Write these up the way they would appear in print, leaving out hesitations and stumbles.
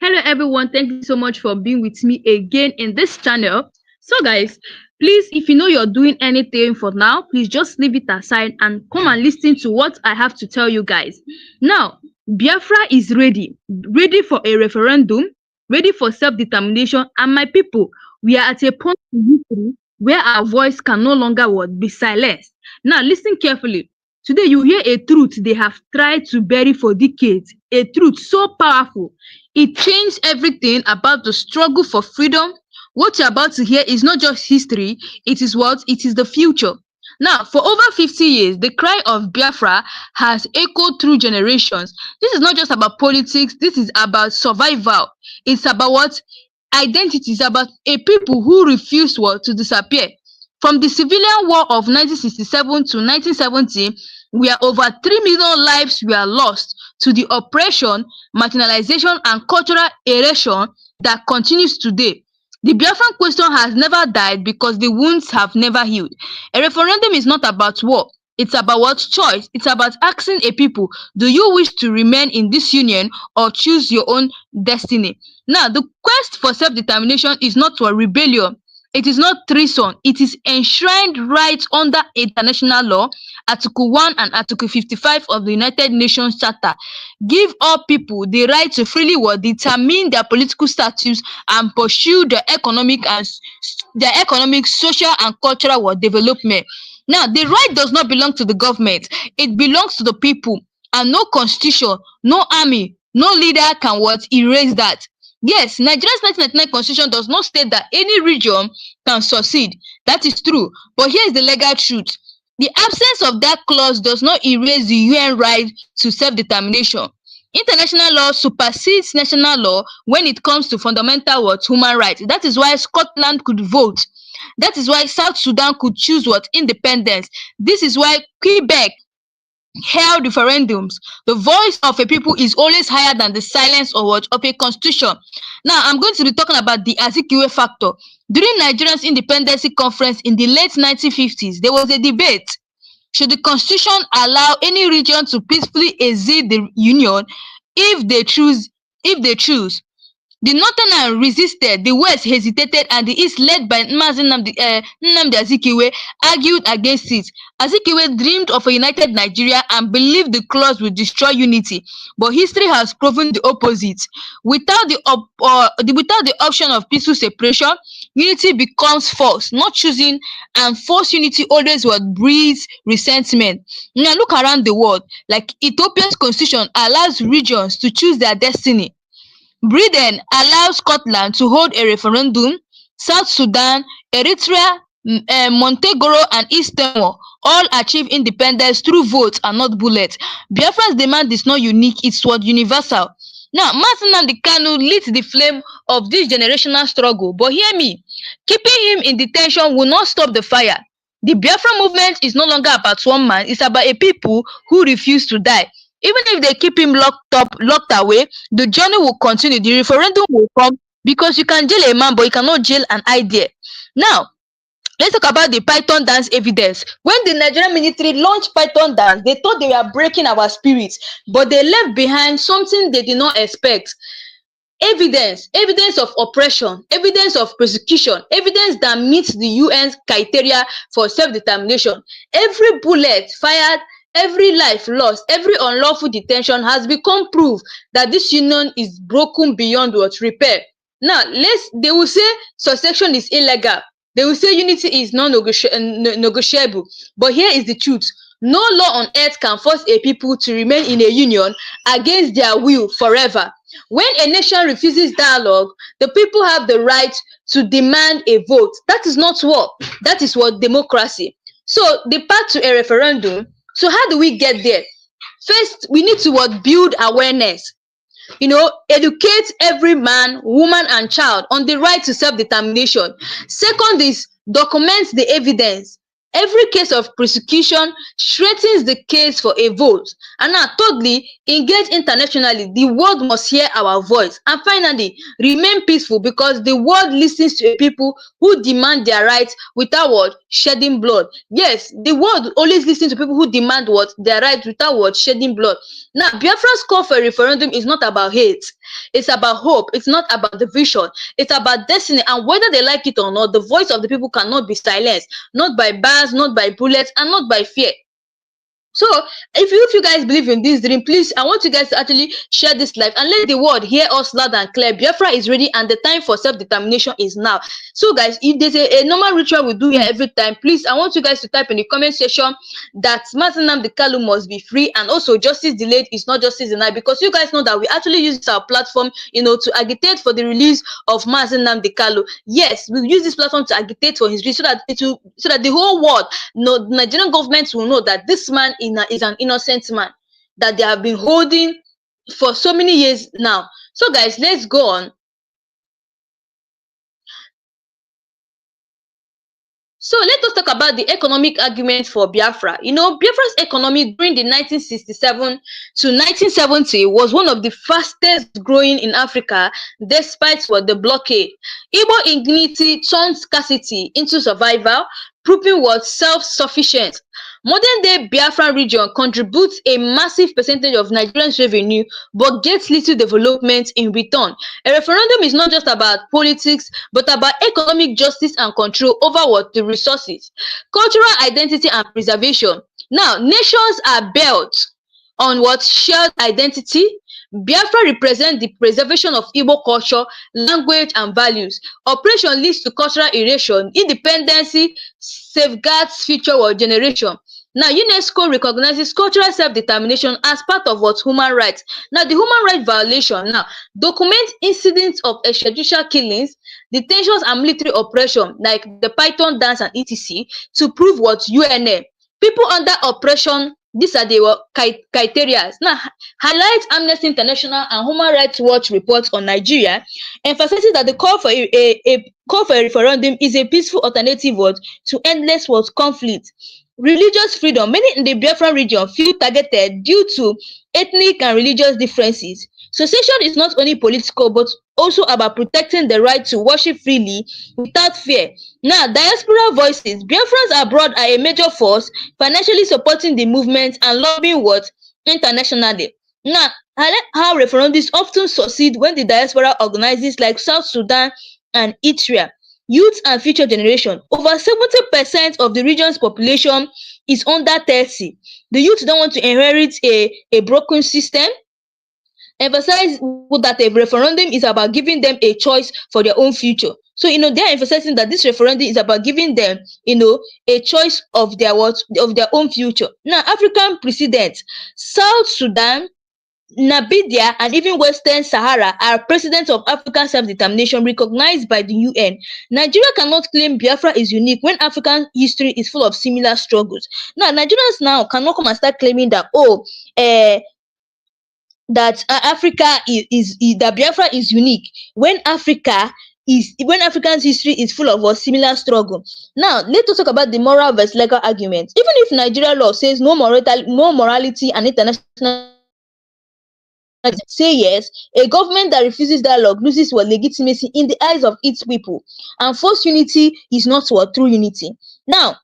Hello everyone, thank you so much for being with me again in this channel. So guys, please, if you know you're doing anything for now, please just leave it aside and come and listen to what I have to tell you guys. Now, Biafra is ready for a referendum, ready for self-determination, and my people, we are at a point in history where our voice can no longer be silenced. Now listen carefully. Today you hear a truth they have tried to bury for decades, a truth so powerful it changed everything about the struggle for freedom. What you're about to hear is not just history, it is what? It is the future. Now, for over 50 years, the cry of Biafra has echoed through generations. This is not just about politics, this is about survival. It's about what? Identity. It's about a people who refuse what? To disappear. From the civilian war of 1967 to 1970, where over 3 million lives were lost to the oppression, marginalization, and cultural erasure that continues today. The Biafran question has never died because the wounds have never healed. A referendum is not about war. It's about what? Choice. It's about asking a people, do you wish to remain in this union or choose your own destiny? Now, the quest for self-determination is not for rebellion. It is not treason. It is enshrined right under international law, Article 1 and Article 55 of the United Nations Charter. Give all people the right to freely determine their political status and pursue their economic, social, and cultural development. Now, the right does not belong to the government. It belongs to the people, and no constitution, no army, no leader can erase that. Yes, Nigeria's 1999 constitution does not state that any region can succeed. That is true. But here is the legal truth. The absence of that clause does not erase the UN right to self-determination. International law supersedes national law when it comes to fundamental human rights. That is why Scotland could vote. That is why South Sudan could choose independence. This is why Quebec held referendums. The voice of a people is always higher than the silence of a constitution. Now, I'm going to be talking about the Azikiwe factor. During Nigeria's independence conference in the late 1950s, there was a debate. Should the constitution allow any region to peacefully exit the union if they choose? The Northerners resisted, the West hesitated, and the East, led by Nnamdi Azikiwe, argued against it. Azikiwe dreamed of a united Nigeria and believed the clause would destroy unity, but history has proven the opposite. Without the option of peaceful separation, unity becomes forced, not choosing, and forced unity always breeds resentment. Now look around the world, like Ethiopia's constitution allows regions to choose their destiny. Britain allows Scotland to hold a referendum. South Sudan, Eritrea, Montenegro, and East Timor all achieve independence through votes and not bullets. Biafra's demand is not unique, it's universal. Now, Nnamdi Kanu lit the flame of this generational struggle, but hear me, keeping him in detention will not stop the fire. The Biafra movement is no longer about one man, it's about a people who refuse to die. Even if they keep him locked away, the journey will continue. The referendum will come because you can jail a man, but you cannot jail an idea. Now, let's talk about the Python dance evidence. When the Nigerian military launched Python dance, they thought they were breaking our spirits, but they left behind something they did not expect. Evidence of oppression, evidence of persecution, evidence that meets the UN's criteria for self-determination. Every bullet fired, every life lost, every unlawful detention has become proof that this union is broken beyond repair. Now, they will say succession is illegal. They will say unity is non-negotiable. But here is the truth. No law on earth can force a people to remain in a union against their will forever. When a nation refuses dialogue, the people have the right to demand a vote. That is not war. That is democracy. So the path to a referendum. So how do we get there? First, we need to build awareness. Educate every man, woman, and child on the right to self-determination. Second is document the evidence. Every case of persecution strengthens the case for a vote. And now, thirdly, engage internationally. The world must hear our voice. And finally, remain peaceful because the world listens to a people who demand their rights without shedding blood. Yes, the world always listen to people who demand what their right without what shedding blood. Now, Biafra's call for a referendum is not about hate. It's about hope. It's not about division. It's about destiny. And whether they like it or not, the voice of the people cannot be silenced. Not by bars, not by bullets, and not by fear. So if you guys believe in this dream, please, I want you guys to actually share this live and let the world hear us loud and clear. Biafra is ready and the time for self-determination is now. So guys, if there's a normal ritual we do here every time, please, I want you guys to type in the comment section that Nnamdi Kanu must be free, and also justice delayed is not justice denied, because you guys know that we actually use our platform, to agitate for the release of Nnamdi Kanu. Yes, we use this platform to agitate for his release, so that the whole world, no, the Nigerian government will know that this man is an innocent man that they have been holding for so many years now. So guys, let's go on. So let us talk about the economic argument for Biafra. Biafra's economy during the 1967 to 1970 was one of the fastest growing in Africa, despite what the blockade. Igbo indignity turned scarcity into survival, proving was self-sufficient. Modern day Biafra region contributes a massive percentage of Nigerians revenue but gets little development in return. A referendum is not just about politics but about economic justice and control over what the resources, cultural identity and preservation. Now, nations are built on what shared identity. Biafra represents the preservation of Igbo culture, language, and values. Operation leads to cultural erasure. Independency safeguards future world generation. Now, UNESCO recognizes cultural self-determination as part of what human rights. Now, the human rights violation now document incidents of extrajudicial killings, detentions, and military oppression, like the Python dance and etc., to prove what UNA. People under oppression, these are the criteria. Now, highlight Amnesty International and Human Rights Watch reports on Nigeria, emphasizing that the call for a call for a referendum is a peaceful alternative to endless conflict. Religious freedom. Many in the Biafran region feel targeted due to ethnic and religious differences. Secession is not only political but also about protecting the right to worship freely without fear. Now, diaspora voices. Biafrans abroad are a major force, financially supporting the movement and lobbying internationally. Now, I like how referendums often succeed when the diaspora organizes like South Sudan and Eritrea. Youth and future generation. Over 70% of the region's population is under 30. The youth don't want to inherit a broken system. Emphasize that a referendum is about giving them a choice for their own future. So, they're emphasizing that this referendum is about giving them, a choice of of their own future. Now, African precedents, South Sudan, Namibia, and even Western Sahara are presidents of African self-determination recognized by the UN. Nigeria cannot claim Biafra is unique when African history is full of similar struggles. Now, Nigerians now cannot come and start claiming that, that Africa is that Biafra is unique when when African's history is full of a similar struggle. Now, let us talk about the moral versus legal argument. Even if Nigeria law says no morality and international say yes, a government that refuses dialogue loses what legitimacy in the eyes of its people. And forced unity is not what true unity. Now,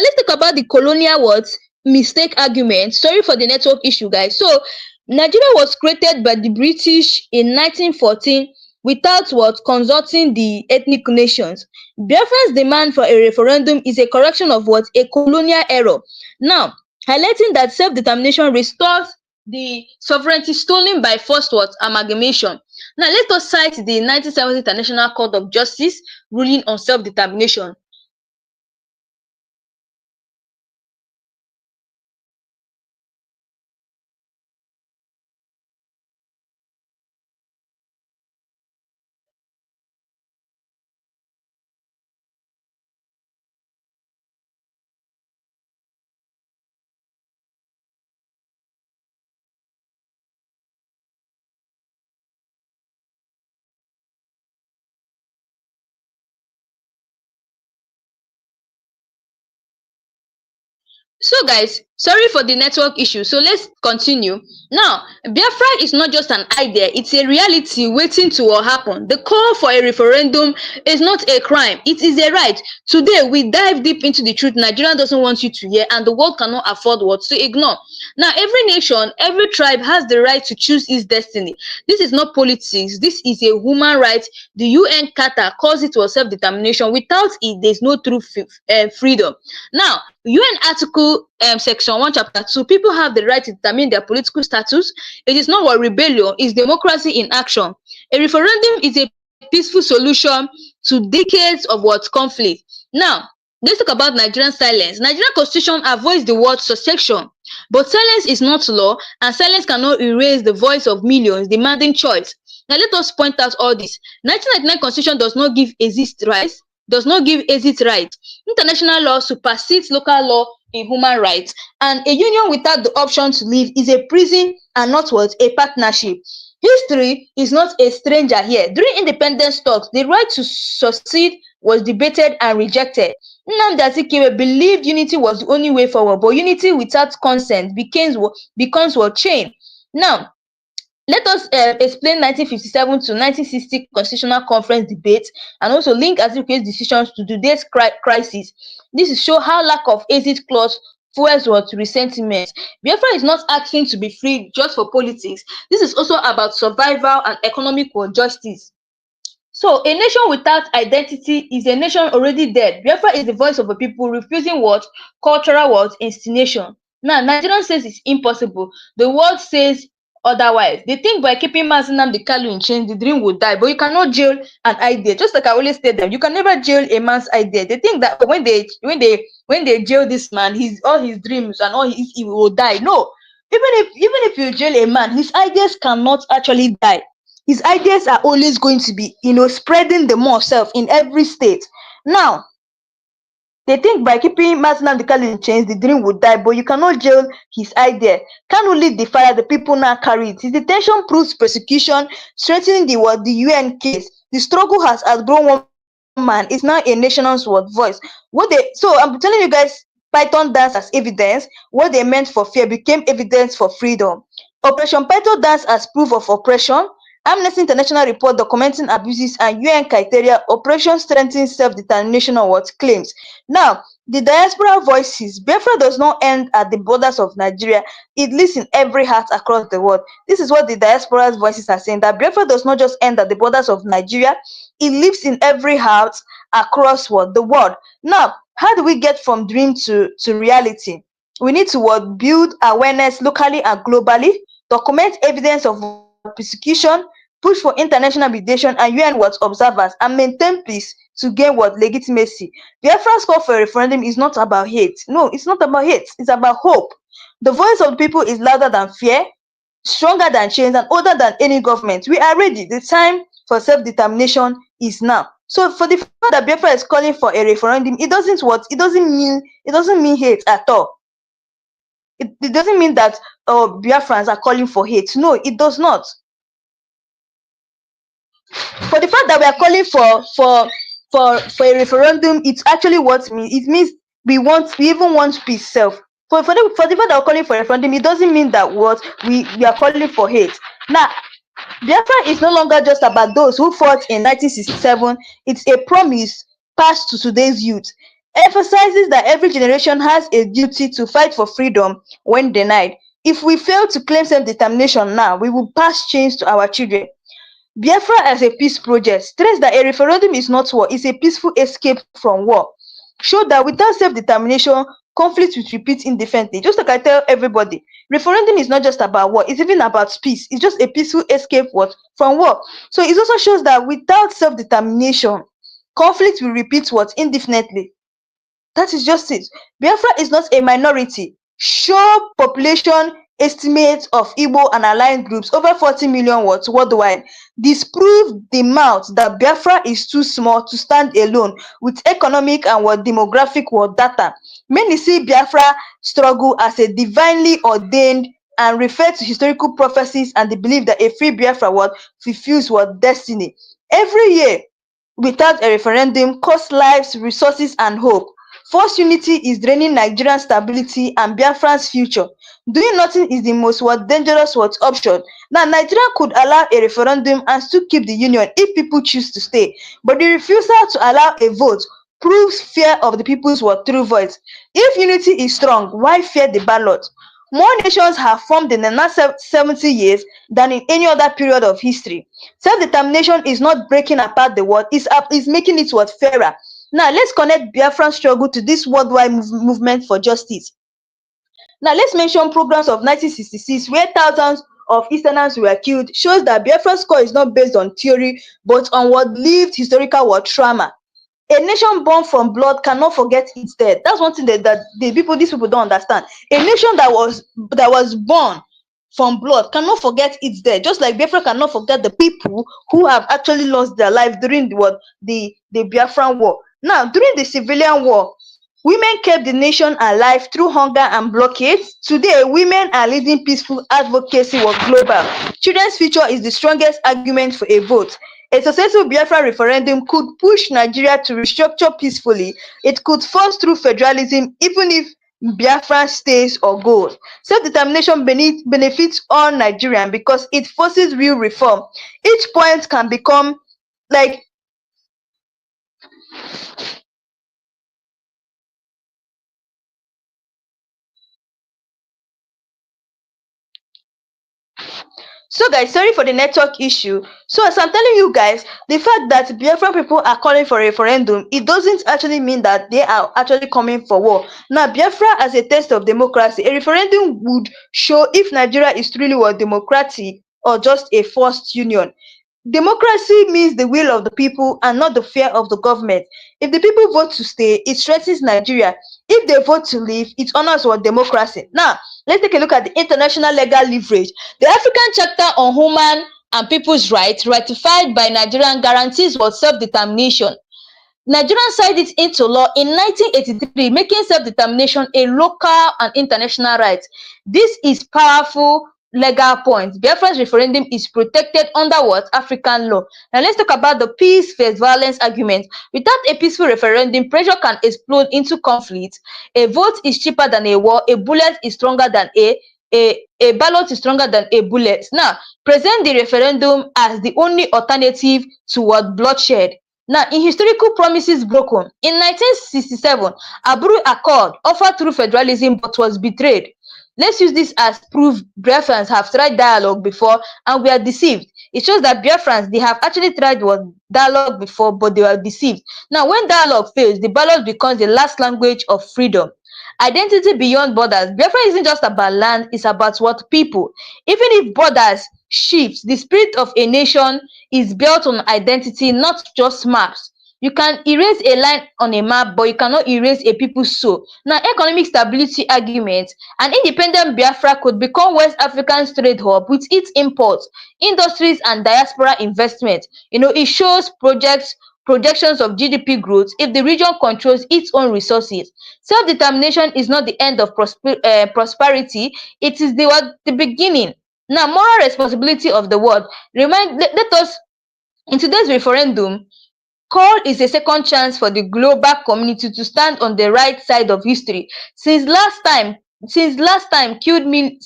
let's talk about the colonial mistake argument. Sorry for the network issue, guys. So Nigeria was created by the British in 1914 without consulting the ethnic nations. Biafra's demand for a referendum is a correction of a colonial error. Now, highlighting that self-determination restores the sovereignty stolen by forced amalgamation. Now, let us cite the 1970 International Court of Justice ruling on self-determination. So guys, sorry for the network issue. So let's continue. Now, Biafra is not just an idea, it's a reality waiting to happen. The call for a referendum is not a crime, it is a right. Today, we dive deep into the truth Nigeria doesn't want you to hear and the world cannot afford what to ignore. Now, every nation, every tribe has the right to choose its destiny. This is not politics, this is a human right. The UN Charter calls it for self-determination. Without it, there's no true freedom. Now, UN Article Section 1, Chapter 2, people have the right to determine their political status. It is not what rebellion, it's democracy in action. A referendum is a peaceful solution to decades of what conflict. Now, let's talk about Nigerian silence. Nigerian constitution avoids the word subsection, but silence is not law, and silence cannot erase the voice of millions demanding choice. Now, let us point out all this. 1999 constitution does not give exit right. International law supersedes local law in human rights, and a union without the option to leave is a prison and not what a partnership. History is not a stranger here. During independence talks, the right to succeed was debated and rejected. Nnamdi Azikiwe believed unity was the only way forward, but unity without consent becomes what change. Now, let us explain 1957 to 1960 Constitutional Conference debate and also link Azikiwe's decisions to today's crisis. This is show how lack of exit clause fuels what resentment. Biafra is not asking to be free just for politics. This is also about survival and economic justice. So a nation without identity is a nation already dead. Biafra is the voice of the people refusing what? Cultural what? Instination. Now, Nigerian says it's impossible. The world says otherwise. They think by keeping Nnamdi Kanu in chains, the dream will die. But you cannot jail an idea. Just like I always tell them, you can never jail a man's idea. They think that when they jail this man, all his dreams and all he will die. No. Even if you jail a man, his ideas cannot actually die. His ideas are always going to be, spreading the more self in every state. Now, they think by keeping Nnamdi Kanu in chains, the dream would die, but you cannot jail his idea. Kanu lit the fire, the people now carry it. His detention proves persecution, strengthening the UN case. The struggle has outgrown one man. It's now a nation's voice. So I'm telling you guys, Python dance as evidence. What they meant for fear became evidence for freedom. Operation Python dance as proof of oppression. Amnesty International report documenting abuses and UN criteria. Operation strengthens self-determination on what claims. Now, the diaspora voices. Biafra does not end at the borders of Nigeria. It lives in every heart across the world. This is what the diaspora's voices are saying, that Biafra does not just end at the borders of Nigeria. It lives in every heart across the world. Now, how do we get from dream to reality? We need to build awareness locally and globally, document evidence of persecution, push for international mediation and UN observers, and maintain peace to gain legitimacy. Biafra's call for a referendum is not about hate. No, it's not about hate. It's about hope. The voice of the people is louder than fear, stronger than change, and older than any government. We are ready. The time for self-determination is now. So for the fact that Biafra is calling for a referendum, it doesn't mean hate at all. It doesn't mean that Biafrans are calling for hate. No, it does not. For the fact that we are calling for a referendum, it's actually what it means. We even want peace self. For the fact that we're calling for a referendum, it doesn't mean that we are calling for hate. Now, Biafra is no longer just about those who fought in 1967. It's a promise passed to today's youth. Emphasizes that every generation has a duty to fight for freedom when denied. If we fail to claim self-determination now, we will pass chains to our children. Biafra as a peace project stress that a referendum is not war, it's a peaceful escape from war. Show that without self-determination, conflict will repeat indefinitely. Just like I tell everybody, referendum is not just about war, it's even about peace. It's just a peaceful escape from war. So it also shows that without self-determination, conflict will repeat indefinitely. That is just it. Biafra is not a minority. Show population estimates of Igbo and allied groups over 40 million worldwide. Disprove the mouth that Biafra is too small to stand alone with economic and demographic data. Many see Biafra struggle as a divinely ordained and refer to historical prophecies and the belief that a free Biafra fulfills destiny. Every year, without a referendum, costs lives, resources, and hope. Forced unity is draining Nigerian stability and Biafran's future. Doing nothing is the most dangerous option. Now, Nigeria could allow a referendum and still keep the union if people choose to stay. But the refusal to allow a vote proves fear of the people's true voice. If unity is strong, why fear the ballot? More nations have formed in the last 70 years than in any other period of history. Self-determination is not breaking apart the world, it's making it fairer. Now, let's connect Biafran struggle to this worldwide movement for justice. Now, let's mention programs of 1966 where thousands of Easterners were killed, shows that Biafran's score is not based on theory, but on what lived historical trauma. A nation born from blood cannot forget its dead. That's one thing that these people don't understand. A nation that was born from blood cannot forget its dead. Just like Biafra cannot forget the people who have actually lost their life during the Biafran war. Now, during the civilian war, women kept the nation alive through hunger and blockades. Today, women are leading peaceful advocacy global. Children's future is the strongest argument for a vote. A successful Biafra referendum could push Nigeria to restructure peacefully. It could force through federalism, even if Biafra stays or goes. Self-determination benefits all Nigerians because it forces real reform. Each point can become like So guys, sorry for the network issue. So as I'm telling you guys, the fact that Biafran people are calling for a referendum, it doesn't actually mean that they are actually coming for war. Now, Biafra as a test of democracy, a referendum would show if Nigeria is truly democratic or just a forced union. Democracy means the will of the people and not the fear of the government. If the people vote to stay, it strengthens Nigeria. If they vote to leave, it honors democracy. Now, let's take a look at the international legal leverage. The African Charter on Human and People's Rights, ratified by Nigerian, guarantees self-determination. Nigerian signed it into law in 1983, making self-determination a local and international right. This is powerful legal point. Biafran's referendum is protected under African law. Now let's talk about the peace versus violence argument. Without a peaceful referendum, pressure can explode into conflict. A vote is cheaper than a war. A bullet is stronger than a ballot is stronger than a bullet. Now, present the referendum as the only alternative to bloodshed. Now, in historical promises broken, in 1967, Abreu Accord offered through federalism but was betrayed. Let's use this as proof. Biafrans have tried dialogue before and we are deceived. It shows that Biafrans, they have actually tried dialogue before, but they were deceived. Now, when dialogue fails, the ballot becomes the last language of freedom. Identity beyond borders. Biafra isn't just about land, it's about people. Even if borders shift, the spirit of a nation is built on identity, not just maps. You can erase a line on a map, but you cannot erase a people's soul. Now, economic stability argument. An independent Biafra could become West Africa's trade hub with its imports, industries, and diaspora investment. It shows projections of GDP growth if the region controls its own resources. Self-determination is not the end of prosperity, it is the beginning. Now, moral responsibility of the world. Let us, in today's referendum, call is a second chance for the global community to stand on the right side of history. Silence last time killed millions.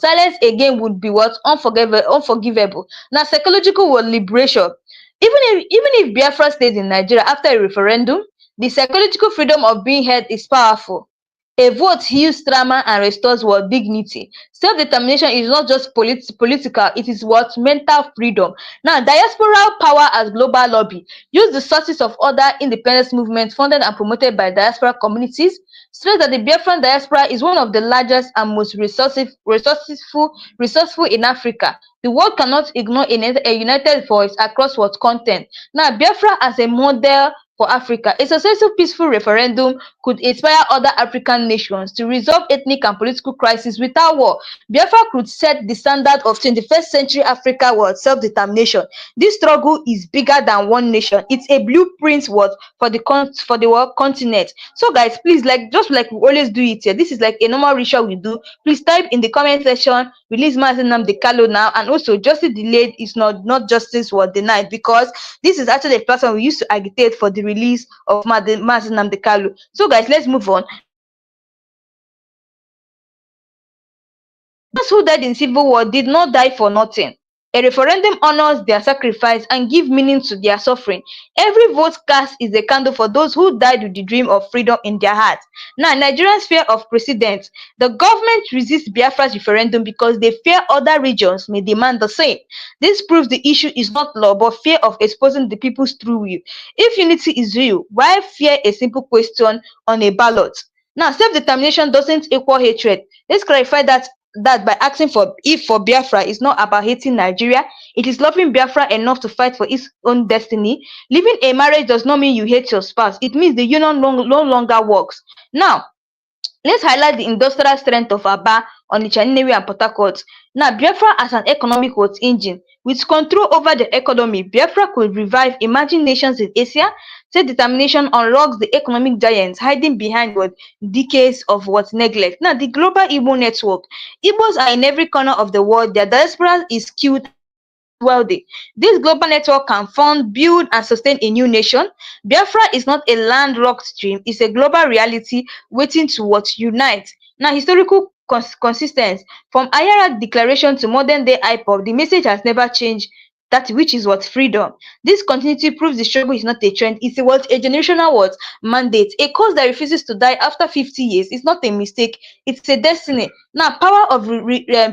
Silence again would be unforgivable. Now, psychological liberation. Even if Biafra stays in Nigeria after a referendum, the psychological freedom of being heard is powerful. A vote heals trauma and restores dignity. Self-determination is not just political, it is mental freedom. Now, diaspora power as global lobby. Use the sources of other independence movements funded and promoted by diaspora communities. Stress that the Biafran diaspora is one of the largest and most resourceful in Africa. The world cannot ignore a united voice across content. Now, Biafra as a model for Africa. A successful peaceful referendum could inspire other African nations to resolve ethnic and political crises without war. Biafra could set the standard of 21st century Africa self-determination. This struggle is bigger than one nation. It's a blueprint for the world continent. So guys, please, just like we always do it here, this is like a normal ritual we do. Please type in the comment section, release Nnamdi Kanu now, and also justice delayed is not justice was denied, because this is actually a platform we used to agitate for the release of Nnamdi Kanu. So guys, let's move on. Those who died in civil war did not die for nothing. A referendum honors their sacrifice and gives meaning to their suffering. Every vote cast is a candle for those who died with the dream of freedom in their hearts. Now, Nigerians' fear of precedent. The government resists Biafra's referendum because they fear other regions may demand the same. This proves the issue is not law, but fear of exposing the people's true will. If unity is real, why fear a simple question on a ballot? Now, self-determination doesn't equal hatred. Let's clarify that by asking for Biafra is not about hating Nigeria. It is loving Biafra enough to fight for its own destiny. Living a marriage does not mean you hate your spouse. It means the union no longer works. Now, let's highlight the industrial strength of Aba, Onitsha, Nnewi, and Port Harcourt. Now, Biafra as an economic engine. With control over the economy, Biafra could revive emerging nations in Asia. Self-determination unlocks the economic giants hiding behind decades of neglect. Now, the global Igbo network. Igbos are in every corner of the world. Their diaspora is skilled, wealthy. This global network can fund, build, and sustain a new nation. Biafra is not a landlocked dream. It's a global reality waiting to unite. Now, historical consistency. From Ayara Declaration to modern-day IPOB, the message has never changed. That which is freedom. This continuity proves the struggle is not a trend. It's a generational mandate. A cause that refuses to die after 50 years is not a mistake. It's a destiny. Now, power of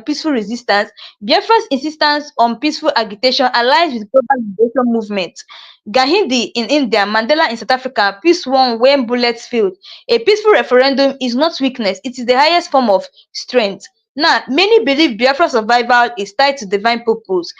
peaceful resistance. Biafra's insistence on peaceful agitation aligns with global liberation movement. Gandhi in India, Mandela in South Africa, peace won when bullets failed. A peaceful referendum is not weakness. It is the highest form of strength. Now, many believe Biafra's survival is tied to divine purpose.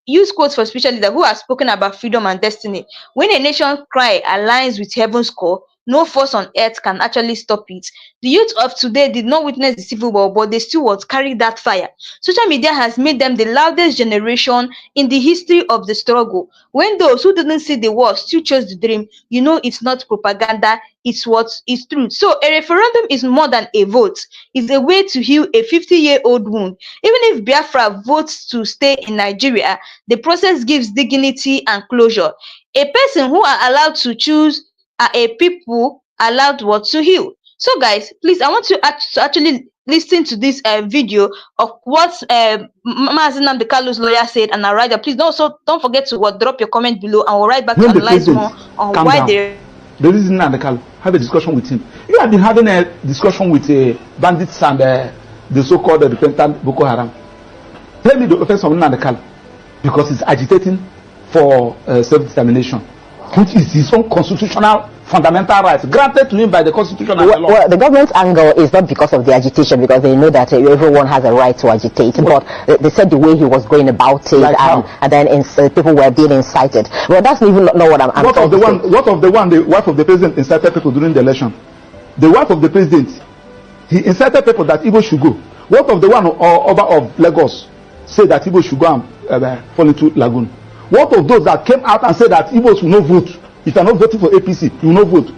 Use quotes for spiritual leaders who have spoken about freedom and destiny. When a nation cry aligns with heaven's call, no force on earth can actually stop it. The youth of today did not witness the civil war, but they still carry that fire. Social media has made them the loudest generation in the history of the struggle. When those who didn't see the war still chose the dream, you know it's not propaganda, it's truth. So a referendum is more than a vote. It's a way to heal a 50-year-old wound. Even if Biafra votes to stay in Nigeria, the process gives dignity and closure. A person who are allowed to choose are a people allowed to heal. So guys, please, I want you to actually listen to this video of what Nnamdi Kanu's lawyer said, and I'll write that. Please don't forget to drop your comment below, and we'll write back to analyze more on why they. The reason Nnamdi Kanu have a discussion with him. You have been having a discussion with bandits and the so-called repentant Boko Haram. Tell me the offense of Nnamdi Kanu, because he's agitating for self-determination, which is his own constitutional fundamental rights granted to him by the constitution and the law. Well, the government's angle is not because of the agitation, because they know that everyone has a right to agitate, but they said the way he was going about it, like and then people were being incited. Well, that's even not what I'm What of the wife of the president incited people during the election? The wife of the president, he incited people that Igbo should go. What of the one of Lagos said that Igbo should go and fall into lagoon? What of those that came out and said that Igbos will not vote? If you are not voting for APC, you will not vote.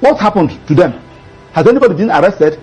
What happened to them? Has anybody been arrested?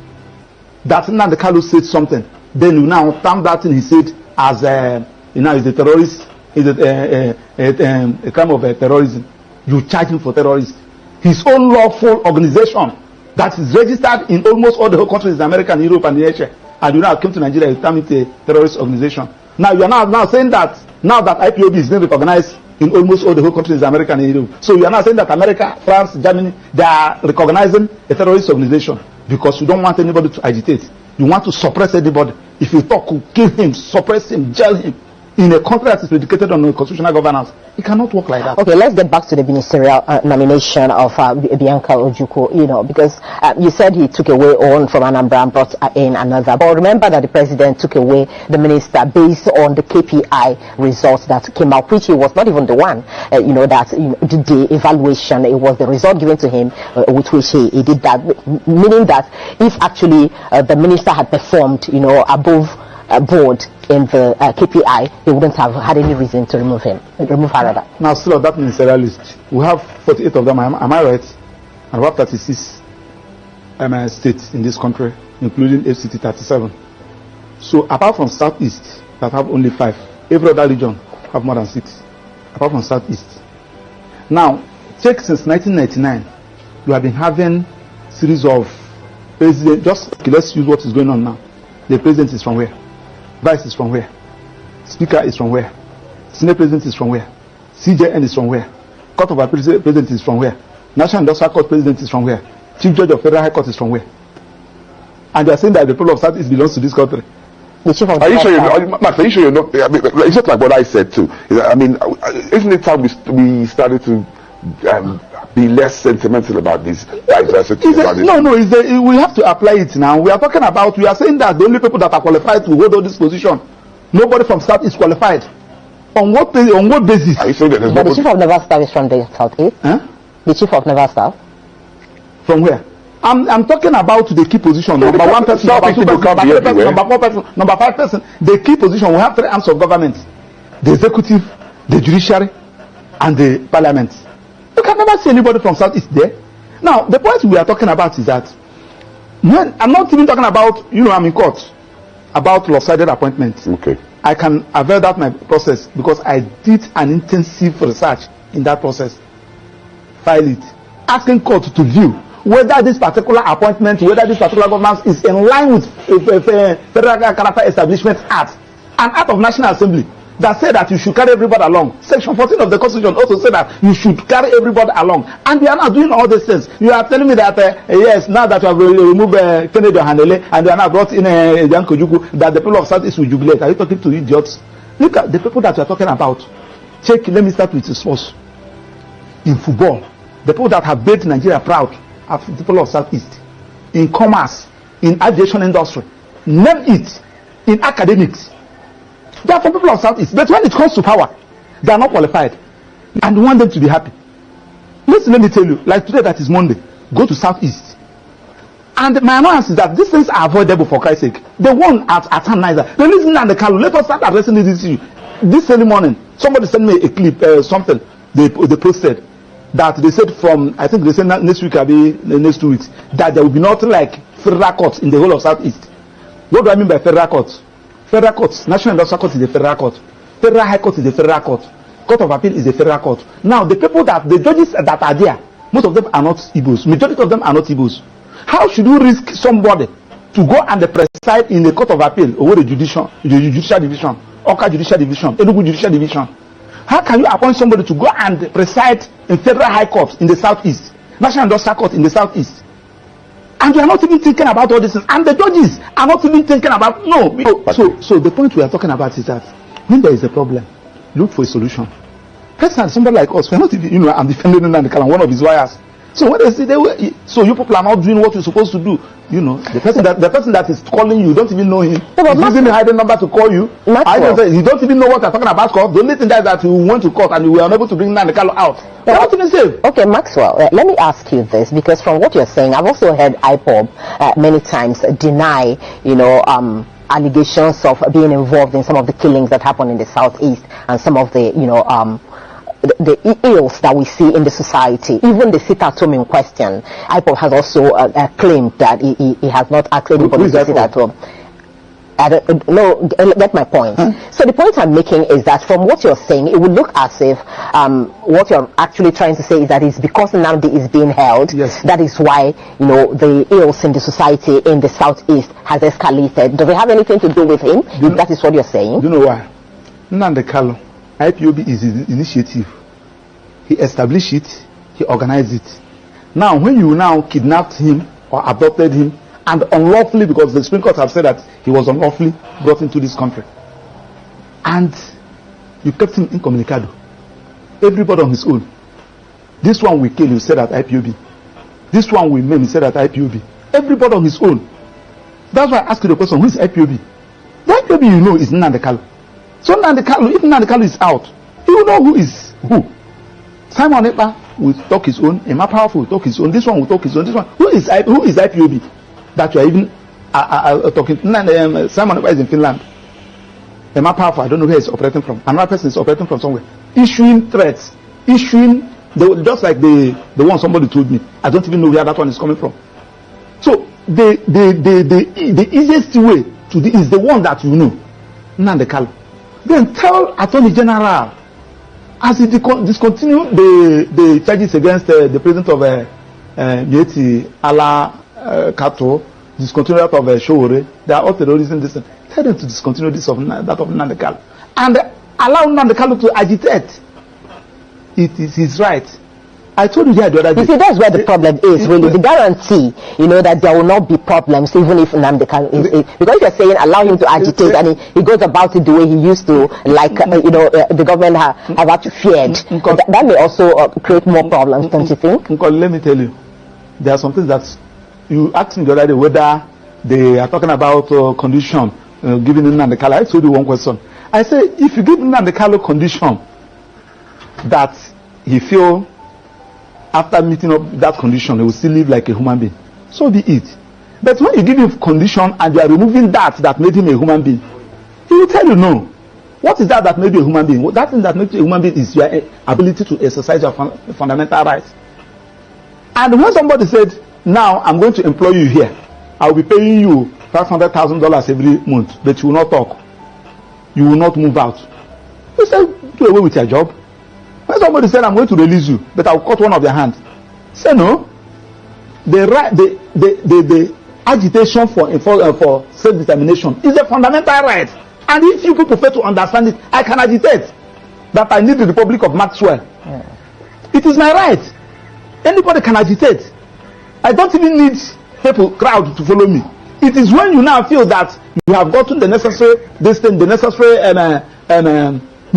That Nnamdi Kanu said something, then you now term that thing he said as is a terrorist, is a crime of terrorism. You charge him for terrorism. His own lawful organization that is registered in almost all the whole countries in America and Europe and Asia, and you now came to Nigeria, you term it a terrorist organization. Now you are now saying that now that IPOB is being recognized in almost all the whole countries in America and Europe. So you are now saying that America, France, Germany, they are recognizing a terrorist organization because you don't want anybody to agitate. You want to suppress anybody. If you talk, kill him, suppress him, jail him. In a country that is predicated on constitutional governance, it cannot work like that. Okay, let's get back to the ministerial nomination of Bianca Ojukwu, because you said he took away one from Anambra and brought in another. But remember that the president took away the minister based on the KPI results that came out, which he was not even the one, that did the evaluation. It was the result given to him with which he did that, meaning that if actually the minister had performed, above board in the KPI, he wouldn't have had any reason to remove her rather. Now, still on that ministerial list, we have 48 of them, am I right? And we have 36 states in this country, including FCT 37. So, apart from Southeast, that have only 5, every other region have more than 6, apart from Southeast. Now, Check since 1999, you have been having series of president. Just okay, let's use what is going on now. The president is from where? Vice is from where? Speaker is from where? Senate president is from where? CJN is from where? Court of Appeal president is from where? National Industrial Court president is from where? Chief Judge of Federal High Court is from where? And they are saying that the people of South East belongs to this country. The chief of are you sure Max, are you sure you're not? I mean, it's just like what I said too. I mean, isn't it time we started to be less sentimental about this diversity? We have to apply it now. We are talking about, we are saying that the only people that are qualified to hold on this position, nobody from South is qualified. On what basis? Are you saying that the chief of Naval Staff is from the Southeast? Huh? The chief of Naval Staff? From where? I'm talking about the key position. Number one person, number two person, number three person, number four person, number five person. The key position, we have three arms of government: the executive, the judiciary, and the parliament. You can never see anybody from Southeast there. Now, the point we are talking about is that I'm not even talking about, I'm in court about lopsided appointments. Okay. I can avail that my process because I did an intensive research in that process. File it, asking court to view whether this particular appointment, whether this particular governance is in line with Federal Character Establishment Act, an act of National Assembly that said that you should carry everybody along. Section 14 of the Constitution also said that you should carry everybody along. And they are not doing all these things. You are telling me that, yes, now that you have removed Kennedy Hanele and they are now brought in Jan Kojuku, that the people of Southeast will jubilate. Are you talking to idiots? Look at the people that you are talking about. Check, let me start with the source. In football, the people that have made Nigeria proud are the people of Southeast. In commerce, in aviation industry, name it. In academics, they are from people of Southeast. But when it comes to power, they are not qualified. And we want them to be happy. Listen, let me tell you, like today that is Monday, go to Southeast. And my annoyance is that these things are avoidable for Christ's sake. The one at Niger, the reason and the Kanu, let us start addressing this issue. This early morning, somebody sent me a clip, something they posted, that they said from, I think they said next week, the next 2 weeks, that there will be nothing like federal courts in the whole of Southeast. What do I mean by federal courts? Federal courts, National Industrial Court is a federal court. Federal High Court is a federal court. Court of Appeal is a federal court. Now, the judges that are there, most of them are not Igbos. Majority of them are not Igbos. How should you risk somebody to go and preside in the Court of Appeal over the judicial division, Oka Judicial Division, Enugu Judicial Division? How can you appoint somebody to go and preside in Federal High Court in the Southeast, National Industrial Court in the Southeast? And you are not even thinking about all this, and the judges are not even thinking about So the point we are talking about is that when there is a problem, look for a solution. Personally, somebody like us, we are not even, I'm defending Nnamdi Kanu, one of his lawyers. So when they say so you people are not doing what you're supposed to do, the person that is calling you, don't even know him. He's using the hidden number to call you. You don't even know what you're talking about. The only thing that you went to court and you were unable to bring Nnamdi Kanu out. What even safe? Okay, Maxwell, let me ask you this, because from what you're saying, I've also heard IPOB many times deny, allegations of being involved in some of the killings that happen in the Southeast and some of the, the ills that we see in the society. Even the sit-at-home in question, IPOB has also claimed that he has not asked anybody to sit at home. No, get my point. So the point I'm making is that from what you're saying, it would look as if what you're actually trying to say is that it's because Nnamdi is being held, yes, that is why the ills in the society in the Southeast has escalated. Does it have anything to do with him? If that is what you're saying? Do you know why? Nnamdi Kanu, IPOB is his initiative. He established it, he organized it. Now, when you now kidnapped him or adopted him, and unlawfully, because the Supreme Court have said that he was unlawfully brought into this country, and you kept him incommunicado, everybody on his own. This one we kill, you said at IPOB. This one we maim, you said at IPOB. Everybody on his own. That's why I asked you the question, who is IPOB? The IPOB is Nnamdi Kanu. So Nnamdi Kanu, if Nnamdi Kanu is out, he will know who is who. Simon Ekpa will talk his own, Emma Powerful will talk his own, this one will talk his own, this one. Who is IPOB? That you are even talking. Simon Ekpa is in Finland. Emma Powerful, I don't know where he's operating from. Another person is operating from somewhere. Issuing threats. Just like the one somebody told me. I don't even know where that one is coming from. So the easiest way to is the one that you know. Nnamdi Kanu. Then tell Attorney General as he discontinued the charges against the president of Mieti Ala Kato, discontinued that of Showore, they are all terrorism. Tell them to discontinue this of that of Nnamdi Kanu, and allow Nnamdi Kanu to agitate. It is his right. I told you the other day. You see, that's where the problem is, really. The guarantee, that there will not be problems, even if Nnamdi Kanu is. Because you're saying allow him to agitate, and he goes about it the way he used to, like, the government have actually feared. That may also create more problems, don't you think? Let me tell you, there are some things that you asked me the other day whether they are talking about condition given Nnamdi Kanu. I told you one question. I say, if you give Nnamdi Kanu condition that he feel after meeting up that condition, he will still live like a human being, so be it. But when you give him condition and you are removing that made him a human being, he will tell you no. What is that made you a human being? That thing that makes you a human being is your ability to exercise your fundamental rights. And when somebody said, now I'm going to employ you here, I will be paying you $500,000 every month, but you will not talk, you will not move out, you say, do away with your job. When somebody said, I'm going to release you, but I'll cut one of your hands, say no. The agitation for self-determination is a fundamental right. And if you people fail to understand it, I can agitate that I need the Republic of Maxwell. Yeah. It is my right. Anybody can agitate. I don't even need crowd to follow me. It is when you now feel that you have gotten the necessary need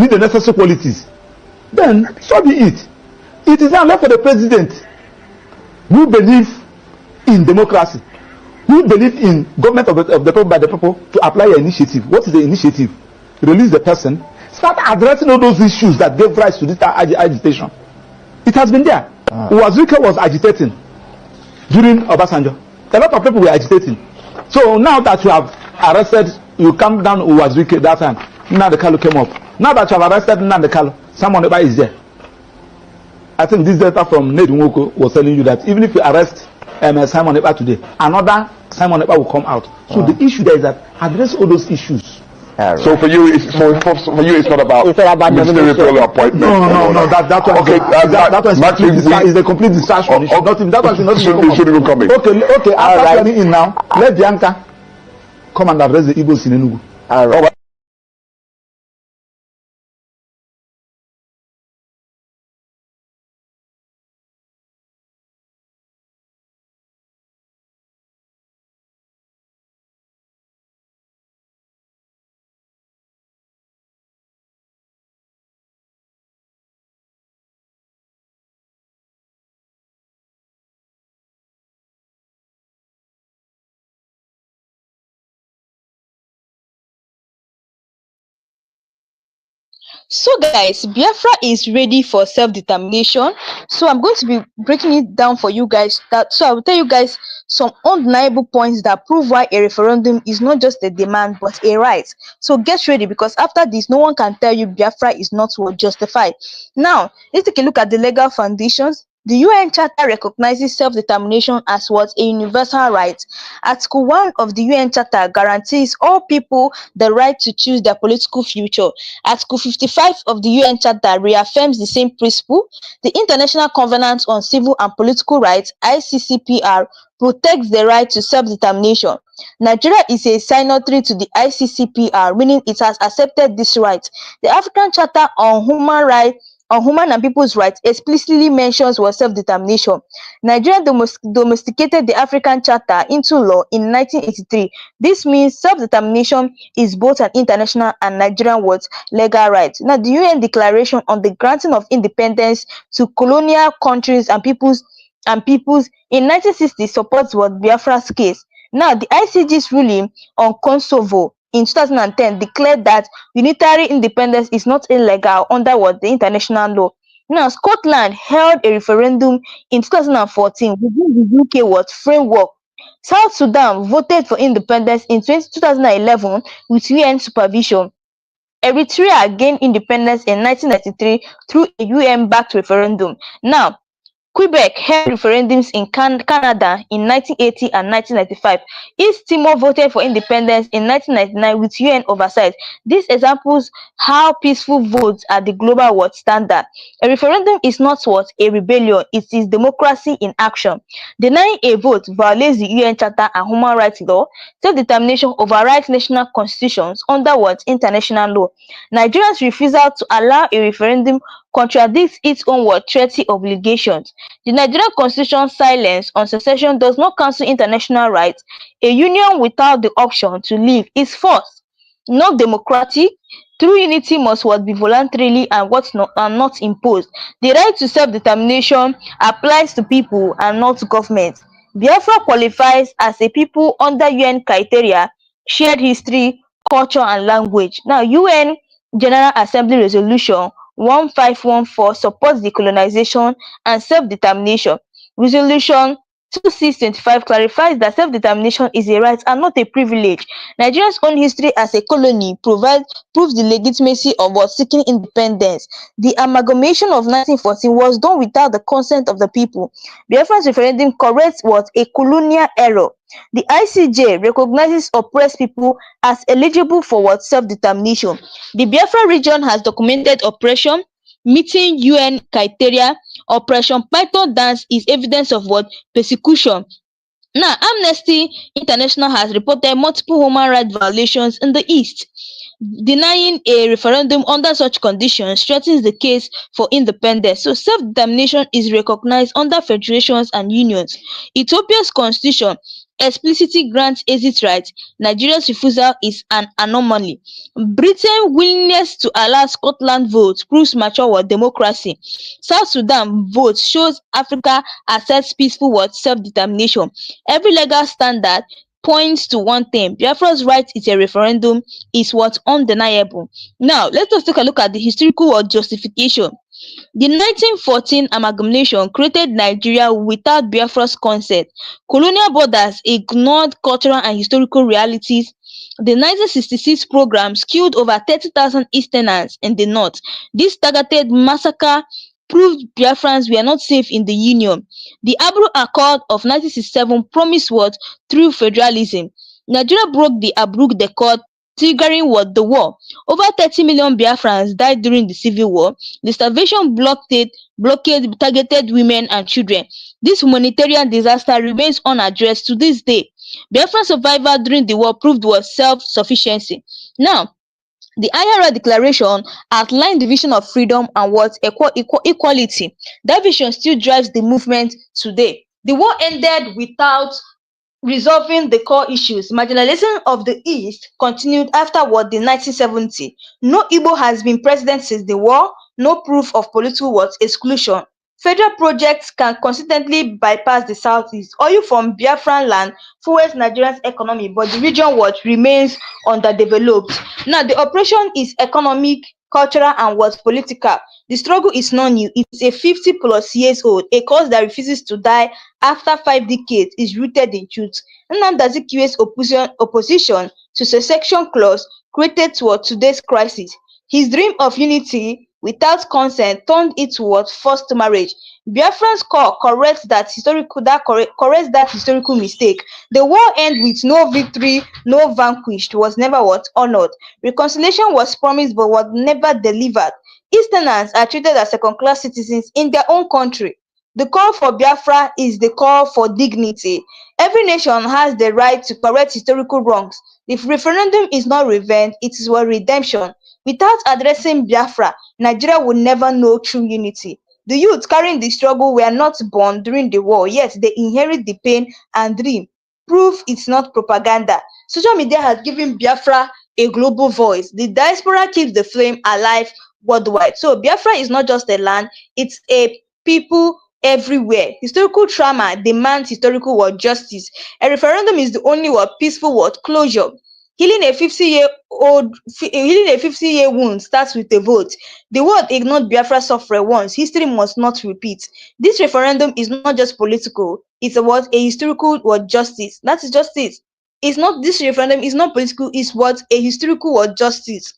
the necessary qualities, then so be it. It is now left for the president, who believe in democracy, who believe in government of the people by the people, to apply your initiative. What is the initiative? Release the person. Start addressing all those issues that gave rise to this agitation. It has been there. Uwazirike was agitating during Obasanjo. A lot of people were agitating. So now that you have arrested, you come down Uwazirike that time. Nnamdi Kanu came up. Now that you have arrested Nnamdi Kanu, someone is there. I think this data from Ned Nwoko was telling you that even if you arrest Simon Ekpa today, another Simon Ekpa will come out. So the issue there is that address all those issues. So for you, it's not about ministerial appointment. No. That one. Okay, that is a complete distraction. That one should even come in. Okay. After coming in now, let Bianca come and address the Igbos in Enugu. All right. So guys, Biafra is ready for self-determination. So I'm going to be breaking it down for you guys. So I will tell you guys some undeniable points that prove why a referendum is not just a demand but a right. So get ready, because after this, no one can tell you Biafra is not well justified. Now, let's take a look at the legal foundations. The UN Charter recognizes self-determination as what a universal right. Article 1 of the UN Charter guarantees all people the right to choose their political future. Article 55 of the UN Charter reaffirms the same principle. The International Covenant on Civil and Political Rights, ICCPR, protects the right to self-determination. Nigeria is a signatory to the ICCPR, meaning it has accepted this right. The African Charter on Human and People's Rights explicitly mentions what self-determination. Nigeria domesticated the African Charter into law in 1983. This means self-determination is both an international and Nigerian legal right. Now, the UN Declaration on the Granting of Independence to Colonial Countries and Peoples in 1960 supports what Biafra's case. Now, the ICJ's ruling on Kosovo in 2010 declared that unitary independence is not illegal under what the international law. Now, Scotland held a referendum in 2014 within the UK framework. South Sudan voted for independence in 2011 with UN supervision. Eritrea gained independence in 1993 through a UN-backed referendum. Now, Quebec held referendums in Canada in 1980 and 1995. East Timor voted for independence in 1999 with UN oversight. These examples how peaceful votes are the global world standard. A referendum is not what a rebellion, it is democracy in action. Denying a vote violates the UN Charter and human rights law. Self-determination overrides national constitutions under what international law. Nigeria's refusal to allow a referendum contradicts its own what treaty obligations. The Nigerian Constitution's silence on secession does not cancel international rights. A union without the option to leave is forced, not democratic. True unity must what be voluntarily and not imposed. The right to self-determination applies to people and not government. Biafra qualifies as a people under UN criteria, shared history, culture and language. Now, UN General Assembly Resolution 1514 supports decolonization and self-determination. Resolution 2625 clarifies that self-determination is a right and not a privilege. Nigeria's own history as a colony proves the legitimacy of what seeking independence. The amalgamation of 1914 was done without the consent of the people. Biafra's referendum corrects what a colonial error. The ICJ recognizes oppressed people as eligible for what self-determination. The Biafra region has documented oppression, meeting UN criteria. Operation Python dance is evidence of what persecution. Now, Amnesty International has reported multiple human rights violations in the East. Denying a referendum under such conditions strengthens the case for independence. So self-determination is recognized under federations and unions. Ethiopia's constitution explicitly grants exit rights. Nigeria's refusal is an anomaly. Britain's willingness to allow Scotland votes proves mature world democracy. South Sudan vote shows Africa accepts peaceful world self-determination. Every legal standard points to one thing: Biafra's right is a referendum is what undeniable. Now, let us take a look at the historical or justification. The 1914 amalgamation created Nigeria without Biafra's consent. Colonial borders ignored cultural and historical realities. The 1966 programs killed over 30,000 Easterners in the north. This targeted massacre proved Biafrans were not safe in the Union. The Abru Accord of 1967 promised what? Through federalism. Nigeria broke the Abruk Accord, triggering what? The war. Over 30 million Biafrans died during the civil war. The starvation blockade targeted women and children. This humanitarian disaster remains unaddressed to this day. Biafran survival during the war proved was self-sufficiency. Now, the IRA declaration outlined the vision of freedom and what equality. That vision still drives the movement today. The war ended without resolving the core issues. Marginalization of the East continued afterward the 1970s. No Igbo has been president since the war, no proof of political what exclusion. Federal projects can consistently bypass the Southeast. Oil from Biafran land fuels Nigeria's economy, but the region what remains underdeveloped. Now, the operation is economic, cultural, and what political. The struggle is not new. It's a 50 plus years old. A cause that refuses to die after 5 decades is rooted in truth. Nnamdi Kanu's opposition to secession clause created today's crisis. His dream of unity without consent turned it towards forced marriage. Biafran's core corrects that historical mistake. The war ended with no victory, no vanquished, was never what honored. Reconciliation was promised but was never delivered. Easterners are treated as second-class citizens in their own country. The call for Biafra is the call for dignity. Every nation has the right to correct historical wrongs. If referendum is not revenge, it is what redemption. Without addressing Biafra, Nigeria will never know true unity. The youth carrying the struggle were not born during the war, yet they inherit the pain and dream. Proof it's not propaganda. Social media has given Biafra a global voice. The diaspora keeps the flame alive worldwide. So Biafra is not just a land, it's a people everywhere. Historical trauma demands historical world justice. A referendum is the only peaceful world closure. Healing a 50-year wound starts with a vote. The world ignored Biafra suffering once. History must not repeat. This referendum is not just political. It's about a historical justice. That is justice. It's not this referendum is not political. It's what a historical justice.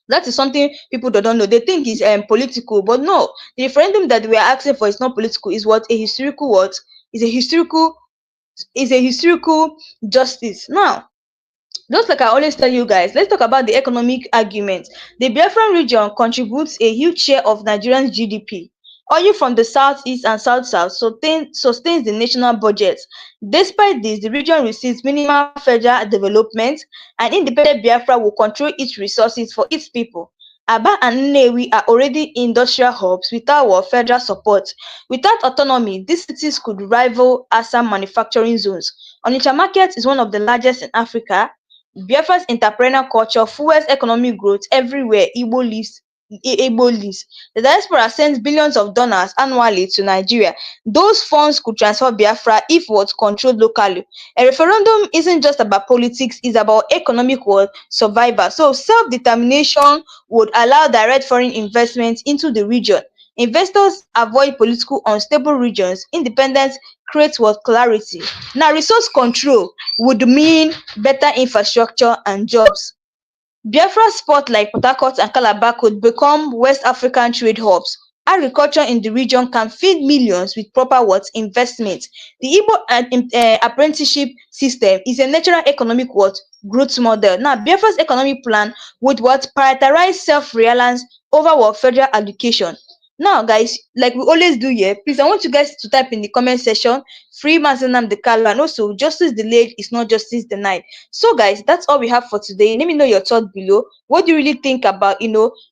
That is something people don't know. They think it's political, but no. The referendum that we are asking for is not political. Is what a historical what is a historical is a historical justice. Now, just like I always tell you guys, let's talk about the economic argument. The Biafran region contributes a huge share of Nigeria's GDP. Oil from the southeast and south-south sustains the national budget. Despite this, the region receives minimal federal development, and independent Biafra will control its resources for its people. Aba and Nnewi are already industrial hubs without our federal support. Without autonomy, these cities could rival Assam manufacturing zones. Onitsha market is one of the largest in Africa. Biafra's entrepreneurial culture fuels economic growth everywhere Igbo lives. The diaspora sends billions of dollars annually to Nigeria. Those funds could transform Biafra if was controlled locally. A referendum isn't just about politics, it's about economic survival. So self-determination would allow direct foreign investment into the region. Investors avoid political unstable regions. Independence creates what clarity. Now, resource control would mean better infrastructure and jobs. Biafra spots like Port Harcourt and Calabar could become West African trade hubs. Agriculture in the region can feed millions with proper investment. The Igbo apprenticeship system is a natural economic growth model. Now, Biafra's economic plan would prioritize self-reliance over federal education. Now, guys, like we always do here, please, I want you guys to type in the comment section, free Nnamdi Kanu, and also justice delayed is not justice denied. So, guys, that's all we have for today. Let me know your thoughts below. What do you really think about,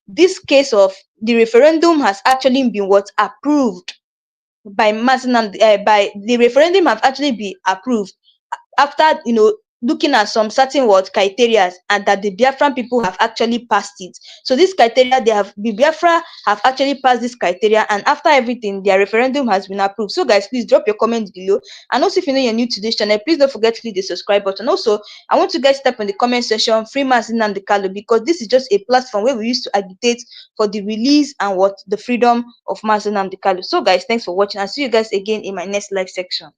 this case of the referendum has actually been approved by by the referendum have actually been approved after looking at some certain criteria, and that the Biafran people have actually passed it. So this criteria, the Biafra have actually passed this criteria, and after everything, their referendum has been approved. So guys, please drop your comments below, and also if you know you're new to this channel, please don't forget to click the subscribe button. Also, I want you guys to type in the comment section free Nnamdi Kanu, because this is just a platform where we used to agitate for the release and the freedom of Nnamdi Kanu. So guys, thanks for watching, and see you guys again in my next live section.